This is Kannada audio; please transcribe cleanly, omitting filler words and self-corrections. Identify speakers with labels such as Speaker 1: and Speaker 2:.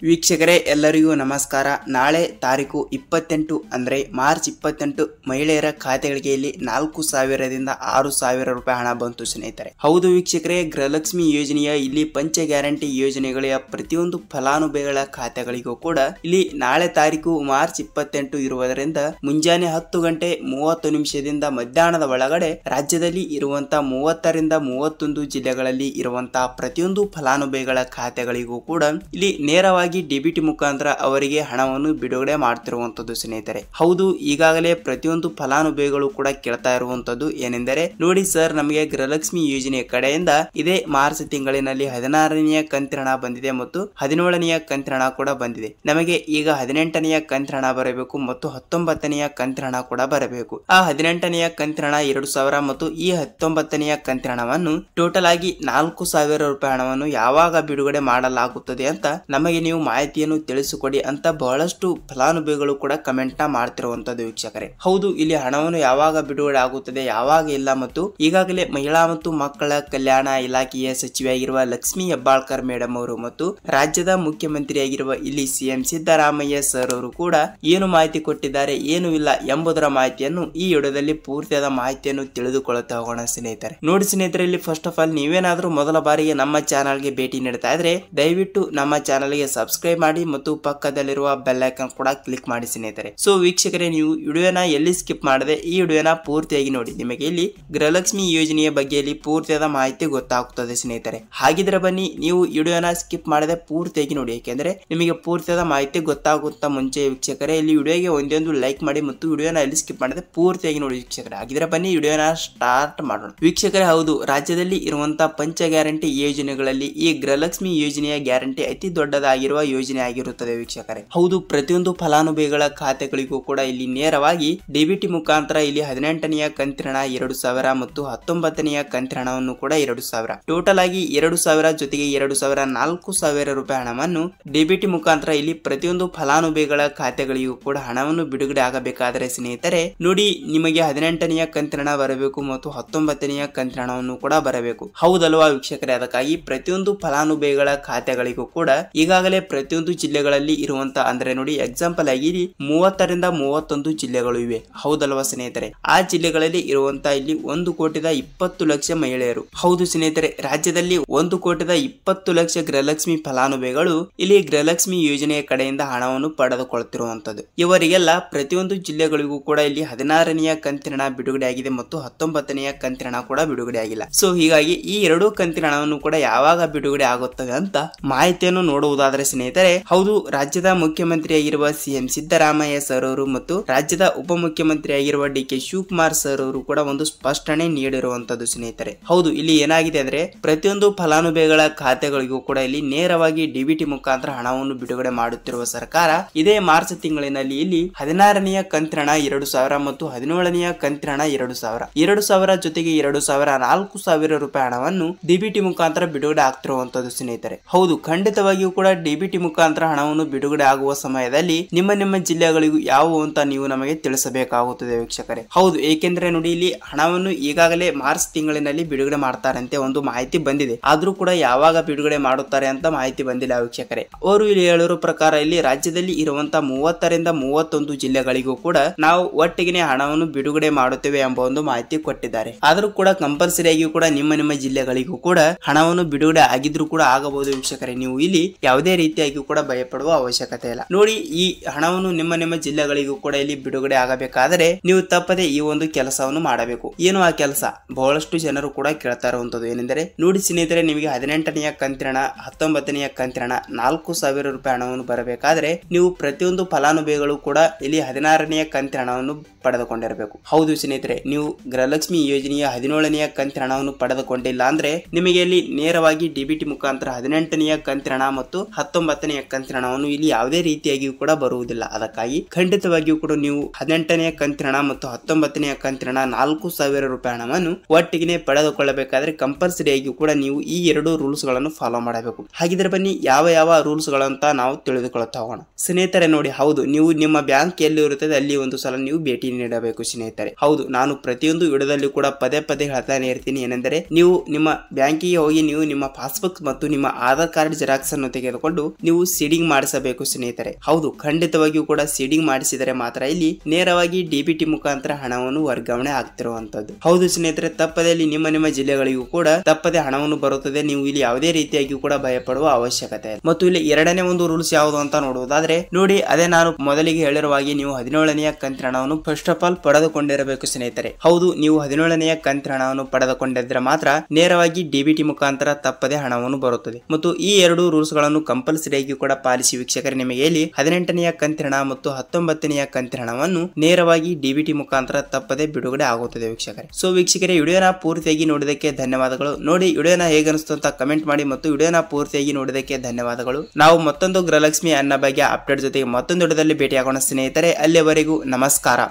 Speaker 1: ವೀಕ್ಷಕರೇ ಎಲ್ಲರಿಗೂ ನಮಸ್ಕಾರ. ನಾಳೆ ತಾರೀಕು 28 ಅಂದ್ರೆ ಮಾರ್ಚ್ 28 ಮಹಿಳೆಯರ ಖಾತೆಗಳಿಗೆ ಇಲ್ಲಿ 4,000ದಿಂದ 6,000 ರೂಪಾಯಿ ಹಣ ಬಂತು ಸ್ನೇಹಿತರೆ. ಹೌದು ವೀಕ್ಷಕರೇ, ಗೃಹಲಕ್ಷ್ಮಿ ಯೋಜನೆಯ ಇಲ್ಲಿ ಪಂಚ ಗ್ಯಾರಂಟಿ ಯೋಜನೆಗಳ ಪ್ರತಿಯೊಂದು ಫಲಾನುಭವಿಗಳ ಖಾತೆಗಳಿಗೂ ಕೂಡ ಇಲ್ಲಿ ನಾಳೆ ತಾರೀಕು ಮಾರ್ಚ್ 28 ಇರುವುದರಿಂದ ಮುಂಜಾನೆ 10 ಗಂಟೆ 30 ನಿಮಿಷದಿಂದ ಮಧ್ಯಾಹ್ನದ ಒಳಗಡೆ ರಾಜ್ಯದಲ್ಲಿ ಇರುವಂತಹ 30ರಿಂದ 31 ಜಿಲ್ಲೆಗಳಲ್ಲಿ ಇರುವಂತಹ ಪ್ರತಿಯೊಂದು ಫಲಾನುಭವಿಗಳ ಖಾತೆಗಳಿಗೂ ಕೂಡ ಇಲ್ಲಿ ನೇರವಾಗಿ ಡಿಬಿಟಿ ಮುಖಾಂತರ ಅವರಿಗೆ ಹಣವನ್ನು ಬಿಡುಗಡೆ ಮಾಡ್ತಿರುವಂತದ್ದು ಸ್ನೇಹಿತರೆ. ಹೌದು, ಈಗಾಗಲೇ ಪ್ರತಿಯೊಂದು ಫಲಾನುಭವಿಗಳು ಕೂಡ ಕೇಳ್ತಾ ಇರುವಂತದ್ದು ಏನೆಂದರೆ, ನೋಡಿ ಸರ್, ನಮಗೆ ಗೃಹಲಕ್ಷ್ಮಿ ಯೋಜನೆಯ ಕಡೆಯಿಂದ ಇದೇ ಮಾರ್ಚ್ ತಿಂಗಳಿನಲ್ಲಿ 16ನೆಯ ಕಂತಿನ ಹಣ ಬಂದಿದೆ ಮತ್ತು 17ನೆಯ ಕಂತಿನ ಹಣ ಕೂಡ ಬಂದಿದೆ. ನಮಗೆ ಈಗ 18ನೆಯ ಕಂತಿನ ಹಣ ಬರಬೇಕು ಮತ್ತು 19ನೆಯ ಕಂತಿನ ಹಣ ಕೂಡ ಬರಬೇಕು. ಆ 18ನೆಯ ಕಂತಿನ ಹಣ 2,000 ಮತ್ತು ಈ 19ನೆಯ ಕಂತಿನ ಹಣವನ್ನು ಟೋಟಲ್ ಆಗಿ 4,000 ರೂಪಾಯಿ ಹಣವನ್ನು ಯಾವಾಗ ಬಿಡುಗಡೆ ಮಾಡಲಾಗುತ್ತದೆ ಅಂತ ನಮಗೆ ನೀವು ಮಾಹಿತಿಯನ್ನು ತಿಳಿಸಿಕೊಡಿ ಅಂತ ಬಹಳಷ್ಟು ಫಲಾನುಭವಿಗಳು ಕೂಡ ಕಮೆಂಟ್ ನ ಮಾಡ್ತಿರುವಂತದ್ದು ವೀಕ್ಷಕರೇ. ಹೌದು, ಇಲ್ಲಿ ಹಣವನ್ನು ಯಾವಾಗ ಬಿಡುಗಡೆ ಆಗುತ್ತದೆ, ಯಾವಾಗ ಇಲ್ಲ ಮತ್ತು ಈಗಾಗಲೇ ಮಹಿಳಾ ಮತ್ತು ಮಕ್ಕಳ ಕಲ್ಯಾಣ ಇಲಾಖೆಯ ಸಚಿವೆಯಾಗಿರುವ ಲಕ್ಷ್ಮಿ ಹೆಬ್ಬಾಳ್ಕರ್ ಮೇಡಮ್ ಅವರು ಮತ್ತು ರಾಜ್ಯದ ಮುಖ್ಯಮಂತ್ರಿಯಾಗಿರುವ ಇಲ್ಲಿ ಸಿಎಂ ಸಿದ್ದರಾಮಯ್ಯ ಸರ್ ಅವರು ಕೂಡ ಏನು ಮಾಹಿತಿ ಕೊಟ್ಟಿದ್ದಾರೆ, ಏನು ಇಲ್ಲ ಎಂಬುದರ ಮಾಹಿತಿಯನ್ನು ಈ ವಿಡಿಯೋದಲ್ಲಿ ಪೂರ್ತಿಯಾದ ಮಾಹಿತಿಯನ್ನು ತಿಳಿದುಕೊಳ್ಳುತ್ತಾ ಹೋಗೋಣ ಸ್ನೇಹಿತರೆ. ನೋಡಿ ಸ್ನೇಹಿತರೆ, ಇಲ್ಲಿ ಫಸ್ಟ್ ಆಫ್ ಆಲ್ ನೀವೇನಾದ್ರೂ ಮೊದಲ ಬಾರಿಗೆ ನಮ್ಮ ಚಾನಲ್ಗೆ ಭೇಟಿ ನೀಡ್ತಾ ಇದ್ರೆ ದಯವಿಟ್ಟು ನಮ್ಮ ಚಾನಲ್ಗೆ ಸಬ್ಸ್ಕ್ರೈಬ್ ಮಾಡಿ ಮತ್ತು ಪಕ್ಕದಲ್ಲಿರುವ ಬೆಲ್ ಐಕಾನ್ ಕೂಡ ಕ್ಲಿಕ್ ಮಾಡಿ ಸ್ನೇಹಿತರೆ. ಸೊ ವೀಕ್ಷಕರೇ, ನೀವು ವಿಡಿಯೋನ ಎಲ್ಲಿ ಸ್ಕಿಪ್ ಮಾಡದೆ ಈ ವಿಡಿಯೋನ ಪೂರ್ತಿಯಾಗಿ ನೋಡಿ. ನಿಮಗೆ ಇಲ್ಲಿ ಗೃಹಲಕ್ಷ್ಮಿ ಯೋಜನೆಯ ಬಗ್ಗೆ ಇಲ್ಲಿ ಪೂರ್ತಿಯಾದ ಮಾಹಿತಿ ಗೊತ್ತಾಗುತ್ತದೆ ಸ್ನೇಹಿತರೆ. ಹಾಗಿದ್ರೆ ಬನ್ನಿ, ನೀವು ವಿಡಿಯೋನ ಸ್ಕಿಪ್ ಮಾಡದೆ ಪೂರ್ತಿಯಾಗಿ ನೋಡಿ, ಯಾಕೆಂದ್ರೆ ನಿಮಗೆ ಪೂರ್ತಿಯಾದ ಮಾಹಿತಿ ಗೊತ್ತಾಗುತ್ತಾ ಮುಂಚೆ ವೀಕ್ಷಕರೇ ಇಲ್ಲಿ ವಿಡಿಯೋಗೆ ಒಂದೊಂದು ಲೈಕ್ ಮಾಡಿ ಮತ್ತು ವಿಡಿಯೋನ ಎಲ್ಲಿ ಸ್ಕಿಪ್ ಮಾಡದೆ ಪೂರ್ತಿಯಾಗಿ ನೋಡಿ ವೀಕ್ಷಕರೇ. ಹಾಗಿದ್ರೆ ಬನ್ನಿ ವಿಡಿಯೋನ ಸ್ಟಾರ್ಟ್ ಮಾಡೋಣ ವೀಕ್ಷಕರೇ. ಹೌದು, ರಾಜ್ಯದಲ್ಲಿ ಇರುವಂತಹ ಪಂಚ ಗ್ಯಾರಂಟಿ ಯೋಜನೆಗಳಲ್ಲಿ ಈ ಗೃಹಲಕ್ಷ್ಮಿ ಯೋಜನೆಯ ಗ್ಯಾರಂಟಿ ಅತಿ ದೊಡ್ಡದಾಗಿರುವ ಯೋಜನೆ ಆಗಿರುತ್ತದೆ ವೀಕ್ಷಕರೇ. ಹೌದು, ಪ್ರತಿಯೊಂದು ಫಲಾನುಭವಿಗಳ ಖಾತೆಗಳಿಗೂ ಕೂಡ ಇಲ್ಲಿ ನೇರವಾಗಿ ಡಿಬಿಟಿ ಮುಖಾಂತರ ಇಲ್ಲಿ 18ನೆಯ ಕಂತಿನ ಹಣ 2,000 ಮತ್ತು 19ನೆಯ ಕಂತಿನ ಹಣವನ್ನು ಕೂಡ 2,000 ಟೋಟಲ್ ಆಗಿ 2,000 ಜೊತೆಗೆ 2,000 4,000 ರೂಪಾಯಿ ಹಣವನ್ನು ಡಿಬಿಟಿ ಮುಖಾಂತರ ಇಲ್ಲಿ ಪ್ರತಿಯೊಂದು ಫಲಾನುಭವಿಗಳ ಖಾತೆಗಳಿಗೂ ಕೂಡ ಹಣವನ್ನು ಬಿಡುಗಡೆ ಆಗಬೇಕಾದರೆ ಸ್ನೇಹಿತರೆ ನೋಡಿ, ನಿಮಗೆ 18ನೆಯ ಕಂತಿನ ಹಣ ಬರಬೇಕು ಮತ್ತು 19ನೆಯ ಕಂತಿನ ಹಣವನ್ನು ಕೂಡ ಬರಬೇಕು. ಹೌದಲ್ವಾ ವೀಕ್ಷಕರೇ? ಅದಕ್ಕಾಗಿ ಪ್ರತಿಯೊಂದು ಫಲಾನುಭವಿಗಳ ಖಾತೆಗಳಿಗೂ ಕೂಡ ಈಗಾಗಲೇ ಪ್ರತಿಯೊಂದು ಜಿಲ್ಲೆಗಳಲ್ಲಿ ಇರುವಂತ ಅಂದ್ರೆ ನೋಡಿ ಎಕ್ಸಾಂಪಲ್ ಆಗಿ 30ರಿಂದ 31 ಜಿಲ್ಲೆಗಳು ಇವೆ. ಹೌದಲ್ವಾ ಸ್ನೇಹಿತರೆ? ಆ ಜಿಲ್ಲೆಗಳಲ್ಲಿ ಇರುವಂತ ಇಲ್ಲಿ 1,20,00,000 ಮಹಿಳೆಯರು. ಹೌದು ಸ್ನೇಹಿತರೆ, ರಾಜ್ಯದಲ್ಲಿ 1,20,00,000 ಗೃಹಲಕ್ಷ್ಮಿ ಫಲಾನುಭವಿಗಳು ಇಲ್ಲಿ ಗೃಹಲಕ್ಷ್ಮಿ ಯೋಜನೆಯ ಕಡೆಯಿಂದ ಹಣವನ್ನು ಪಡೆದುಕೊಳ್ಳುತ್ತಿರುವಂತದ್ದು. ಇವರಿಗೆಲ್ಲ ಪ್ರತಿಯೊಂದು ಜಿಲ್ಲೆಗಳಿಗೂ ಕೂಡ ಇಲ್ಲಿ 16ನೆಯ ಕಂತಿನ ಹಣ ಬಿಡುಗಡೆ ಆಗಿದೆ ಮತ್ತು 19ನೆಯ ಕಂತಿನ ಹಣ ಕೂಡ ಬಿಡುಗಡೆ ಆಗಿಲ್ಲ. ಸೊ ಹೀಗಾಗಿ ಈ ಎರಡು ಕಂತಿನ ಹಣವನ್ನು ಕೂಡ ಯಾವಾಗ ಬಿಡುಗಡೆ ಆಗುತ್ತದೆ ಅಂತ ಮಾಹಿತಿಯನ್ನು ನೋಡುವುದಾದರೆ ಸ್ನೇಹಿತರೆ, ಹೌದು, ರಾಜ್ಯದ ಮುಖ್ಯಮಂತ್ರಿಯಾಗಿರುವ ಸಿಎಂ ಸಿದ್ದರಾಮಯ್ಯ ಸರ್ ಅವರು ಮತ್ತು ರಾಜ್ಯದ ಉಪಮುಖ್ಯಮಂತ್ರಿಯಾಗಿರುವ ಡಿ.ಕೆ. ಶಿವಕುಮಾರ್ ಸರ್ ಅವರು ಕೂಡ ಒಂದು ಸ್ಪಷ್ಟನೆ ನೀಡಿರುವಂತದ್ದು ಸ್ನೇಹಿತರೆ. ಹೌದು, ಇಲ್ಲಿ ಏನಾಗಿದೆ ಅಂದ್ರೆ ಪ್ರತಿಯೊಂದು ಫಲಾನುಭವಿಗಳ ಖಾತೆಗಳಿಗೂ ಕೂಡ ಇಲ್ಲಿ ನೇರವಾಗಿ ಡಿಬಿಟಿ ಮುಖಾಂತರ ಹಣವನ್ನು ಬಿಡುಗಡೆ ಮಾಡುತ್ತಿರುವ ಸರ್ಕಾರ ಇದೇ ಮಾರ್ಚ್ ತಿಂಗಳಿನಲ್ಲಿ ಇಲ್ಲಿ 16ನೆಯ ಕಂತಿನ ಹಣ 2,000 ಮತ್ತು 17ನೆಯ ಕಂತಿನ ಹಣ 2,000 2,000 ಜೊತೆಗೆ 2,000 4,000 ರೂಪಾಯಿ ಹಣವನ್ನು ಡಿಬಿಟಿ ಮುಖಾಂತರ ಬಿಡುಗಡೆ ಆಗ್ತಿರುವಂತದ್ದು ಸ್ನೇಹಿತರೆ. ಹೌದು, ಖಂಡಿತವಾಗಿಯೂ ಕೂಡ ಡಿಬಿಟಿ ಮುಖಾಂತರ ಹಣವನ್ನು ಬಿಡುಗಡೆ ಆಗುವ ಸಮಯದಲ್ಲಿ ನಿಮ್ಮ ಜಿಲ್ಲೆಗಳಿಗೂ ಯಾವುವು ಅಂತ ನೀವು ನಮಗೆ ತಿಳಿಸಬೇಕಾಗುತ್ತದೆ ವೀಕ್ಷಕರೇ. ಹೌದು, ಏಕೆಂದ್ರೆ ನೋಡಿ ಇಲ್ಲಿ ಹಣವನ್ನು ಈಗಾಗಲೇ ಮಾರ್ಚ್ ತಿಂಗಳಿನಲ್ಲಿ ಬಿಡುಗಡೆ ಮಾಡ್ತಾರಂತೆ ಒಂದು ಮಾಹಿತಿ ಬಂದಿದೆ. ಆದ್ರೂ ಕೂಡ ಯಾವಾಗ ಬಿಡುಗಡೆ ಮಾಡುತ್ತಾರೆ ಅಂತ ಮಾಹಿತಿ ಬಂದಿಲ್ಲ ವೀಕ್ಷಕರೇ. ಅವರು ಇಲ್ಲಿ ಹೇಳಿರೋ ಪ್ರಕಾರ ಇಲ್ಲಿ ರಾಜ್ಯದಲ್ಲಿ ಇರುವಂತಹ 30ರಿಂದ 31 ಜಿಲ್ಲೆಗಳಿಗೂ ಕೂಡ ನಾವು ಒಟ್ಟಿಗೆ ಹಣವನ್ನು ಬಿಡುಗಡೆ ಮಾಡುತ್ತೇವೆ ಎಂಬ ಒಂದು ಮಾಹಿತಿ ಕೊಟ್ಟಿದ್ದಾರೆ. ಆದ್ರೂ ಕೂಡ ಕಂಪಲ್ಸರಿ ಆಗಿ ಕೂಡ ನಿಮ್ಮ ಜಿಲ್ಲೆಗಳಿಗೂ ಕೂಡ ಹಣವನ್ನು ಬಿಡುಗಡೆ ಆಗಿದ್ರು ಕೂಡ ಆಗಬಹುದು ವೀಕ್ಷಕರೇ. ನೀವು ಇಲ್ಲಿ ಯಾವುದೇ ರೀತಿಯಾಗಿ ಕೂಡ ಭಯಪಡುವ ಅವಶ್ಯಕತೆ ಇಲ್ಲ. ನೋಡಿ, ಈ ಹಣವನ್ನು ನಿಮ್ಮ ಜಿಲ್ಲೆಗಳಿಗೂ ಕೂಡ ಇಲ್ಲಿ ಬಿಡುಗಡೆ ಆಗಬೇಕಾದರೆ ನೀವು ತಪ್ಪದೆ ಈ ಒಂದು ಕೆಲಸವನ್ನು ಮಾಡಬೇಕು. ಏನು ಆ ಕೆಲಸ? ಬಹಳಷ್ಟು ಜನರು ಕೂಡ ಕೇಳ್ತಾ ಇರುವಂತದ್ದು ಏನೆಂದರೆ, ನೋಡಿ ಸ್ನೇಹಿತರೆ, ನಿಮಗೆ 18ನೆಯ ಕಂತಿನ ಹಣ 19ನೆಯ ಕಂತಿನ ಹಣ 4,000 ರೂಪಾಯಿ ಹಣವನ್ನು ಬರಬೇಕಾದ್ರೆ ನೀವು ಪ್ರತಿಯೊಂದು ಫಲಾನುಭವಿಗಳು ಕೂಡ ಇಲ್ಲಿ 16ನೆಯ ಕಂತಿನ ಹಣವನ್ನು ಪಡೆದುಕೊಂಡಿರಬೇಕು. ಹೌದು ಸ್ನೇಹಿತರೆ, ನೀವು ಗೃಹಲಕ್ಷ್ಮಿ ಯೋಜನೆಯ 17ನೆಯ ಕಂತಿನ ಹಣವನ್ನು ಪಡೆದುಕೊಂಡಿಲ್ಲ ಅಂದ್ರೆ ನಿಮಗೆ ಇಲ್ಲಿ ನೇರವಾಗಿ ಡಿಬಿಟಿ ಮುಖಾಂತರ 18ನೆಯ ಕಂತಿನ ಹಣ ಮತ್ತು 19ನೆಯ ಕಂತಿನ ಹಣವನ್ನು ಇಲ್ಲಿ ಯಾವುದೇ ರೀತಿಯಾಗಿಯೂ ಕೂಡ ಬರುವುದಿಲ್ಲ. ಅದಕ್ಕಾಗಿ ಖಂಡಿತವಾಗಿಯೂ ಕೂಡ ನೀವು 18ನೆಯ ಕಂತಿನ ಹಣ ಮತ್ತು 19ನೆಯ ಕಂತಿನ ಹಣ 4,000 ರೂಪಾಯಿ ಹಣವನ್ನು ಒಟ್ಟಿಗೆ ಪಡೆದುಕೊಳ್ಳಬೇಕಾದ್ರೆ ಕಂಪಲ್ಸರಿ ಆಗಿ ಕೂಡ ನೀವು ಈ ಎರಡು ರೂಲ್ಸ್ ಗಳನ್ನು ಫಾಲೋ ಮಾಡಬೇಕು. ಹಾಗಿದ್ರೆ ಬನ್ನಿ ಯಾವ ರೂಲ್ಸ್ ಗಳಂತ ನಾವು ತಿಳಿದುಕೊಳ್ಳುತ್ತಾ ಹೋಗೋಣ ಸ್ನೇಹಿತರೆ. ನೋಡಿ, ಹೌದು, ನೀವು ನಿಮ್ಮ ಬ್ಯಾಂಕ್ ಎಲ್ಲಿ ಇರುತ್ತದೆ ಅಲ್ಲಿ ಒಂದು ಸಲ ನೀವು ಭೇಟಿ ನೀಡಬೇಕು ಸ್ನೇಹಿತರೆ. ಹೌದು, ನಾನು ಪ್ರತಿಯೊಂದು ವಿಡಿಯೋದಲ್ಲಿ ಕೂಡ ಪದೇ ಹೇಳ್ತಾನೆ ಇರ್ತೀನಿ ಏನೆಂದರೆ, ನೀವು ನಿಮ್ಮ ಬ್ಯಾಂಕಿಗೆ ಹೋಗಿ ನೀವು ನಿಮ್ಮ ಪಾಸ್ಬುಕ್ ಮತ್ತು ನಿಮ್ಮ ಆಧಾರ್ ಕಾರ್ಡ್ ಜೆರಾಕ್ಸ್ ಅನ್ನು ತೆಗೆದುಕೊಂಡು ನೀವು ಸೀಡಿಂಗ್ ಮಾಡಿಸಬೇಕು ಸ್ನೇಹಿತರೆ. ಹೌದು, ಖಂಡಿತವಾಗಿಯೂ ಕೂಡ ಸೀಡಿಂಗ್ ಮಾಡಿಸಿದರೆ ಮಾತ್ರ ಇಲ್ಲಿ ನೇರವಾಗಿ ಡಿಬಿಟಿ ಮುಖಾಂತರ ಹಣವನ್ನು ವರ್ಗಾವಣೆ ಆಗ್ತಿರುವಂತದ್ದು. ಹೌದು ಸ್ನೇಹಿತರೆ, ತಪ್ಪದೆ ಇಲ್ಲಿ ನಿಮ್ಮ ಜಿಲ್ಲೆಗಳಿಗೂ ಕೂಡ ತಪ್ಪದೆ ಹಣವನ್ನು ಬರುತ್ತದೆ. ನೀವು ಇಲ್ಲಿ ಯಾವುದೇ ರೀತಿಯಾಗಿ ಕೂಡ ಭಯಪಡುವ ಅವಶ್ಯಕತೆ ಇಲ್ಲ. ಮತ್ತು ಇಲ್ಲಿ ಎರಡನೇ ಒಂದು ರೂಲ್ಸ್ ಯಾವುದು ಅಂತ ನೋಡುವುದಾದ್ರೆ ನೋಡಿ, ಅದೇ ನಾನು ಮೊದಲಿಗೆ ಹೇಳಿರುವ ಹಾಗೆ ನೀವು 17ನೆಯ ಕಂತಿನ ಹಣವನ್ನು ಫಸ್ಟ್ ಆಫ್ ಆಲ್ ಪಡೆದುಕೊಂಡಿರಬೇಕು ಸ್ನೇಹಿತರೆ. ಹೌದು, ನೀವು 17ನೆಯ ಕಂತಿನ ಹಣವನ್ನು ಪಡೆದುಕೊಂಡಿದ್ರೆ ಮಾತ್ರ ನೇರವಾಗಿ ಡಿಬಿಟಿ ಮುಖಾಂತರ ತಪ್ಪದೆ ಹಣವನ್ನು ಬರುತ್ತದೆ. ಮತ್ತು ಈ ಎರಡು ರೂಲ್ಸ್ ಗಳನ್ನು ಕಂಪಲ್ಸರಿ ಆಗಿ ಕೂಡ ಪಾಲಿಸಿ ವೀಕ್ಷಕರೇ. ನಿಮಗೆ ಇಲ್ಲಿ 18ನೆಯ ಕಂತಿನ ಹಣ ಮತ್ತು 19ನೆಯ ಕಂತಿನ ಹಣವನ್ನು ನೇರವಾಗಿ ಡಿಬಿಟಿ ಮುಖಾಂತರ ತಪ್ಪದೆ ಬಿಡುಗಡೆ ಆಗುತ್ತದೆ ವೀಕ್ಷಕರೇ. ಸೊ ವೀಕ್ಷಕರೇ, ವಿಡಿಯೋನ ಪೂರ್ತಿಯಾಗಿ ನೋಡಿದಕ್ಕೆ ಧನ್ಯವಾದಗಳು. ನೋಡಿ ವಿಡಿಯೋನ ಹೇಗನಿಸ್ತು ಅಂತ ಕಮೆಂಟ್ ಮಾಡಿ ಮತ್ತು ವಿಡಿಯೋನ ಪೂರ್ತಿಯಾಗಿ ನೋಡಿದಕ್ಕೆ ಧನ್ಯವಾದಗಳು. ನಾವು ಮತ್ತೊಂದು ಗೃಹಲಕ್ಷ್ಮಿ ಅನ್ನ ಬಗ್ಗೆ ಅಪ್ಡೇಟ್ ಜೊತೆಗೆ ಮತ್ತೊಂದು ವಿಡಿಯೋದಲ್ಲಿ ಭೇಟಿಯಾಗೋಣ ಸ್ನೇಹಿತರೆ. ಅಲ್ಲಿಯವರೆಗೂ ನಮಸ್ಕಾರ.